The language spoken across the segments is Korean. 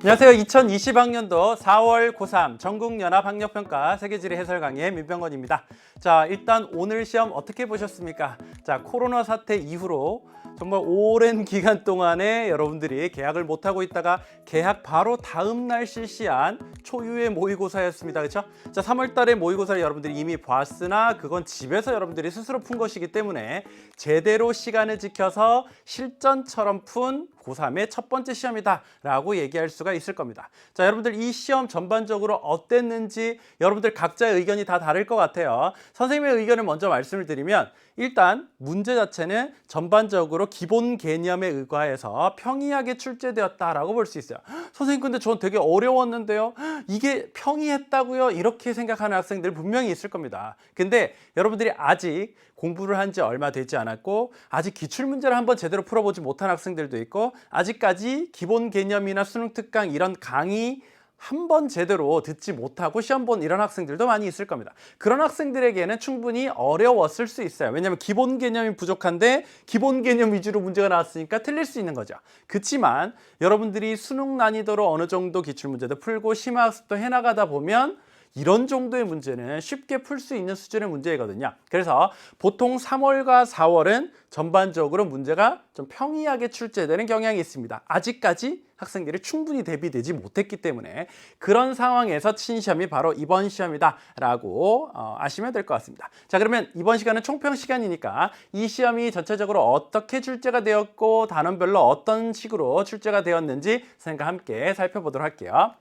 안녕하세요. 2020학년도 4월 고3 전국연합학력평가 세계지리 해설 강의 민병건입니다. 자, 일단 오늘 시험 어떻게 보셨습니까? 자, 코로나 사태 이후로 정말 오랜 기간 동안에 여러분들이 개학을 못하고 있다가 개학 바로 다음 날 실시한 초유의 모의고사였습니다. 그렇죠? 자, 3월 달에 모의고사를 여러분들이 이미 봤으나 그건 집에서 여러분들이 스스로 푼 것이기 때문에 제대로 시간을 지켜서 실전처럼 푼 고3의 첫 번째 시험이다 라고 얘기할 수가 있을 겁니다. 자, 여러분들 이 시험 전반적으로 어땠는지 여러분들 각자의 의견이 다 다를 것 같아요. 선생님의 의견을 먼저 말씀을 드리면 일단 문제 자체는 전반적으로 기본 개념에 의거해서 평이하게 출제되었다라고 볼 수 있어요. 선생님 근데 전 되게 어려웠는데요. 이게 평이했다고요? 이렇게 생각하는 학생들 분명히 있을 겁니다. 근데 여러분들이 아직 공부를 한 지 얼마 되지 않았고 아직 기출문제를 한번 제대로 풀어보지 못한 학생들도 있고 아직까지 기본 개념이나 수능 특강 이런 강의 한 번 제대로 듣지 못하고 시험 본 이런 학생들도 많이 있을 겁니다. 그런 학생들에게는 충분히 어려웠을 수 있어요. 왜냐하면 기본 개념이 부족한데 기본 개념 위주로 문제가 나왔으니까 틀릴 수 있는 거죠. 그렇지만 여러분들이 수능 난이도로 어느 정도 기출문제도 풀고 심화학습도 해나가다 보면 이런 정도의 문제는 쉽게 풀 수 있는 수준의 문제이거든요. 그래서 보통 3월과 4월은 전반적으로 문제가 좀 평이하게 출제되는 경향이 있습니다. 아직까지 학생들이 충분히 대비되지 못했기 때문에 그런 상황에서 친 시험이 바로 이번 시험이다라고 아시면 될 것 같습니다. 자, 그러면 이번 시간은 총평 시간이니까 이 시험이 전체적으로 어떻게 출제가 되었고 단원별로 어떤 식으로 출제가 되었는지 선생님과 함께 살펴보도록 할게요.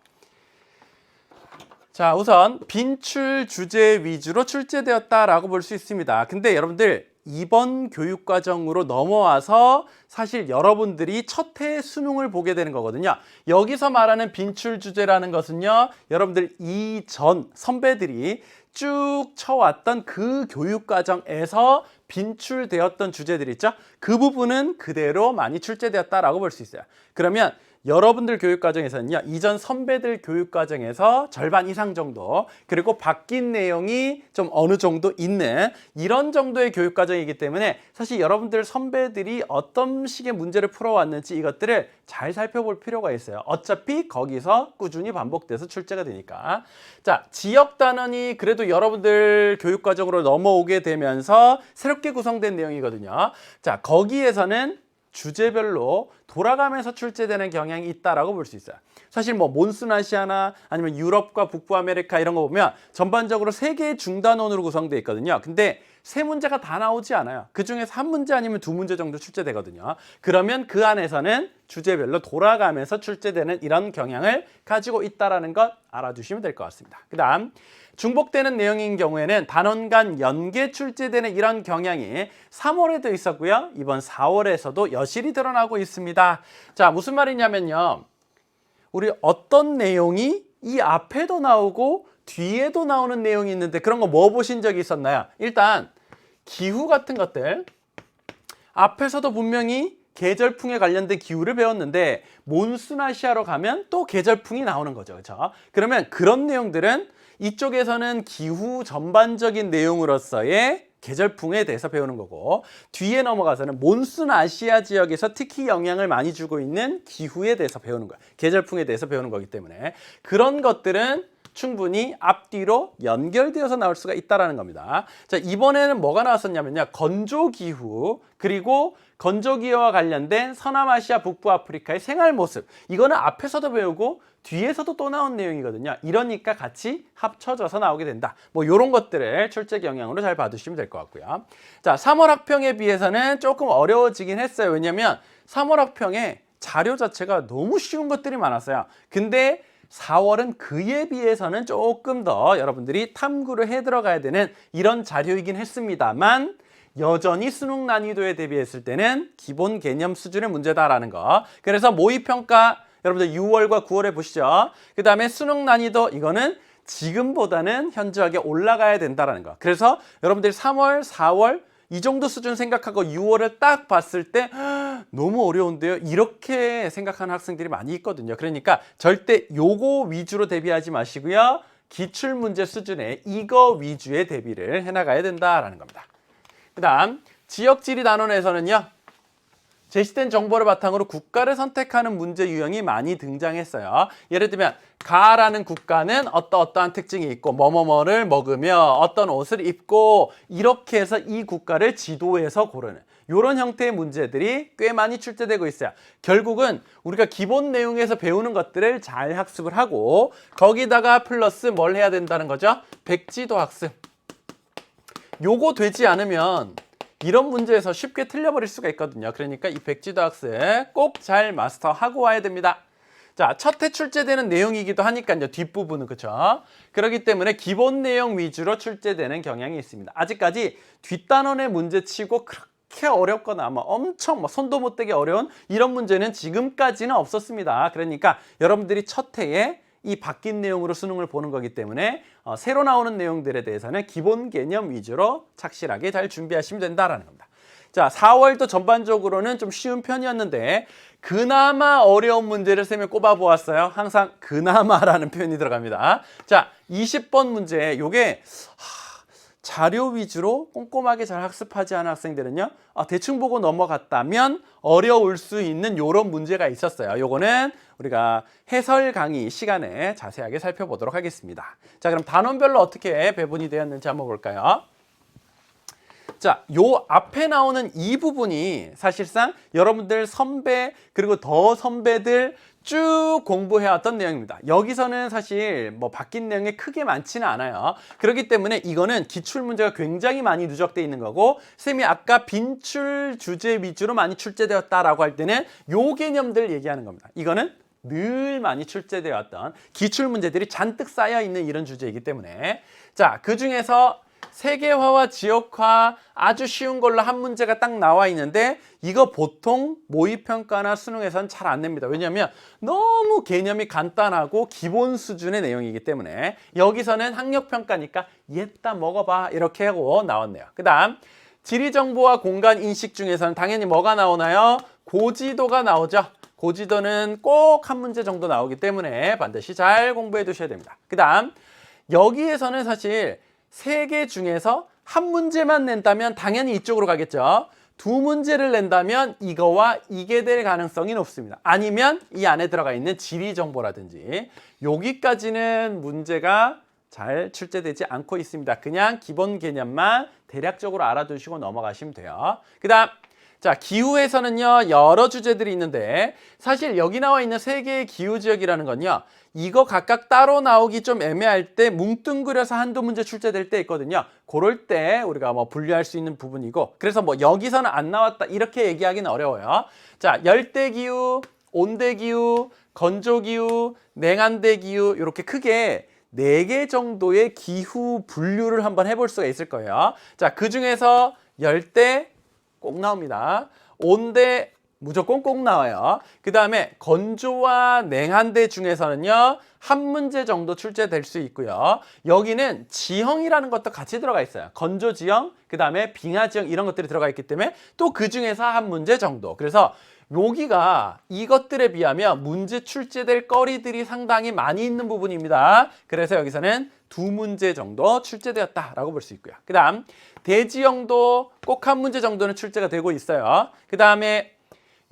자, 우선 빈출 주제 위주로 출제되었다라고 볼 수 있습니다. 근데 여러분들 이번 교육과정으로 넘어와서 사실 여러분들이 첫 해 수능을 보게 되는 거거든요. 여기서 말하는 빈출 주제라는 것은요, 여러분들 이전 선배들이 쭉 쳐왔던 그 교육과정에서 빈출되었던 주제들 있죠? 그 부분은 그대로 많이 출제되었다라고 볼 수 있어요. 그러면 여러분들 교육과정에서는요, 이전 선배들 교육과정에서 절반 이상 정도, 그리고 바뀐 내용이 좀 어느 정도 있는 이런 정도의 교육과정이기 때문에 사실 여러분들 선배들이 어떤 식의 문제를 풀어왔는지 이것들을 잘 살펴볼 필요가 있어요. 어차피 거기서 꾸준히 반복돼서 출제가 되니까. 자, 지역 단원이 그래도 여러분들 교육과정으로 넘어오게 되면서 새롭게 구성된 내용이거든요. 자, 거기에서는 주제별로 돌아가면서 출제되는 경향이 있다라고 볼 수 있어요. 사실 뭐 몬순아시아나 아니면 유럽과 북부 아메리카 이런 거 보면 전반적으로 3개의 중단원으로 구성되어 있거든요. 근데 3문제가 다 나오지 않아요. 그 중에서 1문제 아니면 2문제 정도 출제되거든요. 그러면 그 안에서는 주제별로 돌아가면서 출제되는 이런 경향을 가지고 있다는 것 알아두시면 될 것 같습니다. 그 다음 중복되는 내용인 경우에는 단원 간 연계 출제되는 이런 경향이 3월에도 있었고요. 이번 4월에서도 여실히 드러나고 있습니다. 자, 무슨 말이냐면요. 우리 어떤 내용이 이 앞에도 나오고 뒤에도 나오는 내용이 있는데 그런 거 뭐 보신 적이 있었나요? 일단 기후 같은 것들 앞에서도 분명히 계절풍에 관련된 기후를 배웠는데 몬순아시아로 가면 또 계절풍이 나오는 거죠. 그렇죠? 그러면 그런 내용들은 이쪽에서는 기후 전반적인 내용으로서의 계절풍에 대해서 배우는 거고 뒤에 넘어가서는 몬순아시아 지역에서 특히 영향을 많이 주고 있는 기후에 대해서 배우는 거예요. 계절풍에 대해서 배우는 거기 때문에 그런 것들은 충분히 앞뒤로 연결되어서 나올 수가 있다는 겁니다. 자, 이번에는 뭐가 나왔었냐면요. 건조기후 그리고 건조기후와 관련된 서남아시아 북부 아프리카의 생활 모습 이거는 앞에서도 배우고 뒤에서도 또 나온 내용이거든요. 이러니까 같이 합쳐져서 나오게 된다. 뭐 이런 것들을 출제 경향으로 잘 봐두시면 될 것 같고요. 자, 3월 학평에 비해서는 조금 어려워지긴 했어요. 왜냐면 3월 학평에 자료 자체가 너무 쉬운 것들이 많았어요. 근데 4월은 그에 비해서는 조금 더 여러분들이 탐구를 해 들어가야 되는 이런 자료이긴 했습니다만 여전히 수능 난이도에 대비했을 때는 기본 개념 수준의 문제다라는 거. 그래서 모의평가 여러분들 6월과 9월에 보시죠. 그 다음에 수능 난이도 이거는 지금보다는 현저하게 올라가야 된다는 거. 그래서 여러분들이 3월, 4월 이 정도 수준 생각하고 6월을 딱 봤을 때 너무 어려운데요. 이렇게 생각하는 학생들이 많이 있거든요. 그러니까 절대 요거 위주로 대비하지 마시고요. 기출문제 수준의 이거 위주의 대비를 해나가야 된다라는 겁니다. 그 다음 지역지리 단원에서는요. 제시된 정보를 바탕으로 국가를 선택하는 문제 유형이 많이 등장했어요. 예를 들면 가라는 국가는 어떠한 특징이 있고 뭐뭐뭐를 먹으며 어떤 옷을 입고 이렇게 해서 이 국가를 지도에서 고르는 이런 형태의 문제들이 꽤 많이 출제되고 있어요. 결국은 우리가 기본 내용에서 배우는 것들을 잘 학습을 하고 거기다가 플러스 뭘 해야 된다는 거죠? 백지도 학습. 요거 되지 않으면 이런 문제에서 쉽게 틀려버릴 수가 있거든요. 그러니까 이 백지도 학습 꼭 잘 마스터하고 와야 됩니다. 자, 첫 해 출제되는 내용이기도 하니까요. 뒷부분은 그렇죠. 그렇기 때문에 기본 내용 위주로 출제되는 경향이 있습니다. 아직까지 뒷단원의 문제치고 그렇게 어렵거나 엄청 손도 못 대게 어려운 이런 문제는 지금까지는 없었습니다. 그러니까 여러분들이 첫 해에 이 바뀐 내용으로 수능을 보는 거기 때문에 새로 나오는 내용들에 대해서는 기본 개념 위주로 착실하게 잘 준비하시면 된다라는 겁니다. 자, 4월도 전반적으로는 좀 쉬운 편이었는데 그나마 어려운 문제를 3명 꼽아보았어요. 항상 그나마라는 표현이 들어갑니다. 자, 20번 문제 요게 자료 위주로 꼼꼼하게 잘 학습하지 않은 학생들은요, 대충 보고 넘어갔다면 어려울 수 있는 요런 문제가 있었어요. 요거는 우리가 해설 강의 시간에 자세하게 살펴보도록 하겠습니다. 자, 그럼 단원별로 어떻게 배분이 되었는지 한번 볼까요? 자, 요 앞에 나오는 이 부분이 사실상 여러분들 선배 그리고 더 선배들 쭉 공부해왔던 내용입니다. 여기서는 사실 바뀐 내용이 크게 많지는 않아요. 그렇기 때문에 이거는 기출문제가 굉장히 많이 누적되어 있는 거고 쌤이 아까 빈출 주제 위주로 많이 출제되었다라고 할 때는 요 개념들 얘기하는 겁니다. 이거는 늘 많이 출제되었던 기출문제들이 잔뜩 쌓여있는 이런 주제이기 때문에 자, 그 중에서 세계화와 지역화 아주 쉬운 걸로 한 문제가 딱 나와 있는데 이거 보통 모의평가나 수능에서는 잘 안 냅니다. 왜냐하면 너무 개념이 간단하고 기본 수준의 내용이기 때문에 여기서는 학력평가니까 얘따 먹어봐 이렇게 하고 나왔네요. 그 다음 지리정보와 공간인식 중에서는 당연히 뭐가 나오나요? 고지도가 나오죠. 고지도는 꼭 한 문제 정도 나오기 때문에 반드시 잘 공부해 두셔야 됩니다. 그 다음 여기에서는 사실 3개 중에서 한 문제만 낸다면 당연히 이쪽으로 가겠죠. 2문제를 낸다면 이거와 이게 될 가능성이 높습니다. 아니면 이 안에 들어가 있는 지리정보라든지 여기까지는 문제가 잘 출제되지 않고 있습니다. 그냥 기본 개념만 대략적으로 알아두시고 넘어가시면 돼요. 그 다음 자, 기후에서는요 여러 주제들이 있는데 사실 여기 나와 있는 3개의 기후지역이라는 건요 이거 각각 따로 나오기 좀 애매할 때 뭉뚱그려서 한두 문제 출제될 때 있거든요. 그럴 때 우리가 분류할 수 있는 부분이고 그래서 여기서는 안 나왔다 이렇게 얘기하기는 어려워요. 자, 열대기후, 온대기후, 건조기후, 냉한대기후 이렇게 크게 4개 정도의 기후 분류를 한번 해볼 수가 있을 거예요. 자, 그 중에서 열대 꼭 나옵니다. 온대 무조건 꼭 나와요. 그 다음에 건조와 냉한대 중에서는요 한 문제 정도 출제될 수 있고요. 여기는 지형이라는 것도 같이 들어가 있어요. 건조 지형, 그 다음에 빙하 지형 이런 것들이 들어가 있기 때문에 또 그 중에서 한 문제 정도. 그래서 여기가 이것들에 비하면 문제 출제될 거리들이 상당히 많이 있는 부분입니다. 그래서 여기서는 2문제 정도 출제되었다라고 볼 수 있고요. 그 다음 대지형도 꼭 한 문제 정도는 출제가 되고 있어요. 그 다음에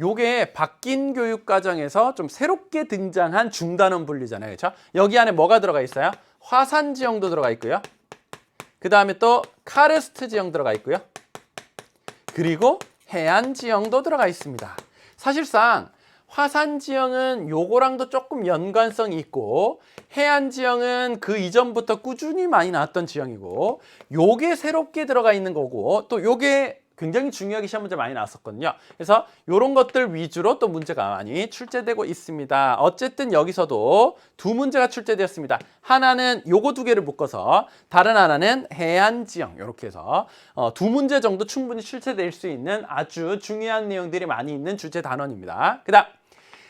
요게 바뀐 교육과정에서 좀 새롭게 등장한 중단원 분류잖아요. 그렇죠? 여기 안에 뭐가 들어가 있어요? 화산 지형도 들어가 있고요. 그 다음에 또 카르스트 지형 들어가 있고요. 그리고 해안 지형도 들어가 있습니다. 사실상 화산 지형은 요거랑도 조금 연관성이 있고 해안 지형은 그 이전부터 꾸준히 많이 나왔던 지형이고 요게 새롭게 들어가 있는 거고 또 요게 굉장히 중요하게 시험 문제 많이 나왔었거든요. 그래서 이런 것들 위주로 또 문제가 많이 출제되고 있습니다. 어쨌든 여기서도 2문제가 출제되었습니다. 하나는 요거 2개를 묶어서 다른 하나는 해안 지형 이렇게 해서 2문제 정도 충분히 출제될 수 있는 아주 중요한 내용들이 많이 있는 주제 단원입니다. 그 다음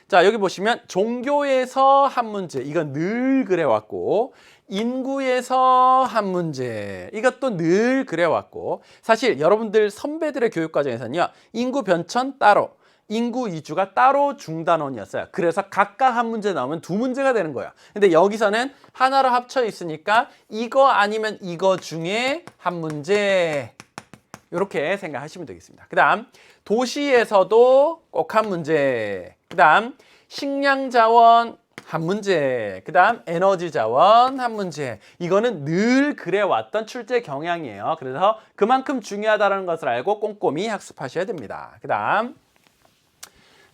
자, 여기 보시면 종교에서 한 문제 이건 늘 그래왔고 인구에서 한 문제 이것도 늘 그래왔고 사실 여러분들 선배들의 교육과정에서는요 인구 변천 따로 인구 이주가 따로 중단원이었어요. 그래서 각각 한 문제 나오면 2문제가 되는 거예요. 근데 여기서는 하나로 합쳐 있으니까 이거 아니면 이거 중에 한 문제 이렇게 생각하시면 되겠습니다. 그 다음 도시에서도 꼭 한 문제, 그 다음 식량자원 한 문제, 그 다음 에너지자원 한 문제. 이거는 늘 그래왔던 출제 경향이에요. 그래서 그만큼 중요하다는 것을 알고 꼼꼼히 학습하셔야 됩니다. 그 다음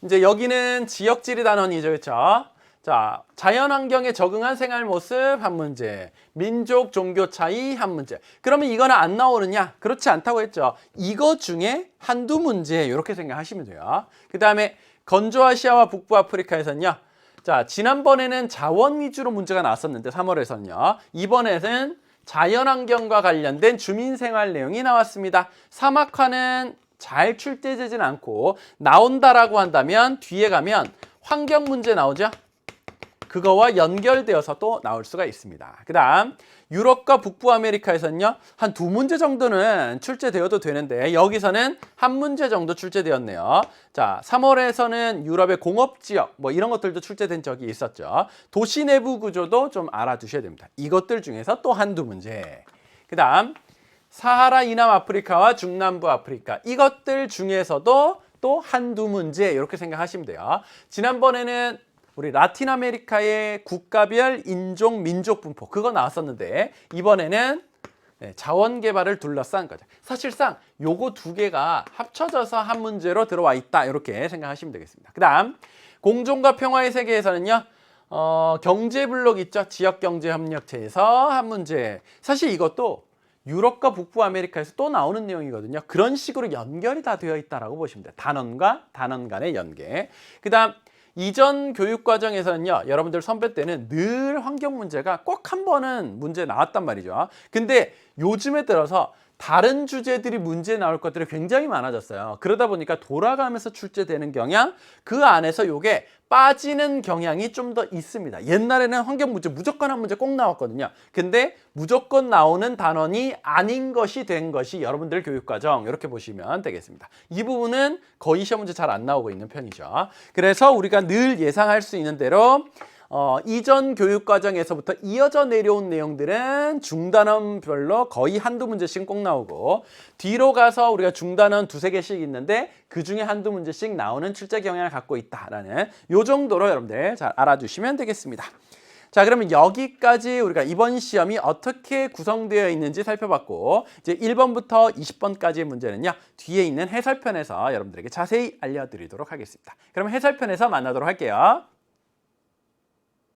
이제 여기는 지역지리 단원이죠. 그렇죠? 자, 자연환경에 적응한 생활 모습 한 문제, 민족, 종교 차이 한 문제. 그러면 이거는 안 나오느냐? 그렇지 않다고 했죠. 이거 중에 한두 문제 이렇게 생각하시면 돼요. 그 다음에 건조아시아와 북부 아프리카에서는요. 자, 지난번에는 자원 위주로 문제가 나왔었는데 3월에서는요. 이번에는 자연환경과 관련된 주민생활 내용이 나왔습니다. 사막화는 잘 출제되진 않고 나온다라고 한다면 뒤에 가면 환경 문제 나오죠. 그거와 연결되어서 또 나올 수가 있습니다. 그 다음 유럽과 북부 아메리카에서는요. 한 두 문제 정도는 출제되어도 되는데 여기서는 한 문제 정도 출제되었네요. 자, 3월에서는 유럽의 공업지역 뭐 이런 것들도 출제된 적이 있었죠. 도시 내부 구조도 좀 알아두셔야 됩니다. 이것들 중에서 또 한두 문제. 그 다음 사하라 이남 아프리카와 중남부 아프리카 이것들 중에서도 또 한두 문제 이렇게 생각하시면 돼요. 지난번에는 우리 라틴 아메리카의 국가별 인종 민족 분포 그거 나왔었는데 이번에는 자원 개발을 둘러싼 거죠. 사실상 요거 두 개가 합쳐져서 한 문제로 들어와 있다 이렇게 생각하시면 되겠습니다. 그 다음 공존과 평화의 세계에서는요. 경제 블록 있죠. 지역경제협력체에서 한 문제. 사실 이것도 유럽과 북부 아메리카에서 또 나오는 내용이거든요. 그런 식으로 연결이 다 되어 있다라고 보시면 돼요. 단원과 단원 간의 연계. 그 다음 이전 교육 과정에서는요. 여러분들 선배 때는 늘 환경 문제가 꼭 한 번은 문제 나왔단 말이죠. 근데 요즘에 들어서 다른 주제들이 문제 나올 것들이 굉장히 많아졌어요. 그러다 보니까 돌아가면서 출제되는 경향, 그 안에서 요게 빠지는 경향이 좀 더 있습니다. 옛날에는 환경 문제 무조건 한 문제 꼭 나왔거든요. 근데 무조건 나오는 단원이 아닌 것이 된 것이 여러분들 교육과정 이렇게 보시면 되겠습니다. 이 부분은 거의 시험 문제 잘 안 나오고 있는 편이죠. 그래서 우리가 늘 예상할 수 있는 대로 이전 교육과정에서부터 이어져 내려온 내용들은 중단원별로 거의 한두 문제씩 꼭 나오고 뒤로 가서 우리가 중단원 두세 개씩 있는데 그중에 한두 문제씩 나오는 출제 경향을 갖고 있다라는 요 정도로 여러분들 잘 알아주시면 되겠습니다. 자, 그러면 여기까지 우리가 이번 시험이 어떻게 구성되어 있는지 살펴봤고 이제 1번부터 20번까지의 문제는요. 뒤에 있는 해설편에서 여러분들에게 자세히 알려드리도록 하겠습니다. 그럼 해설편에서 만나도록 할게요.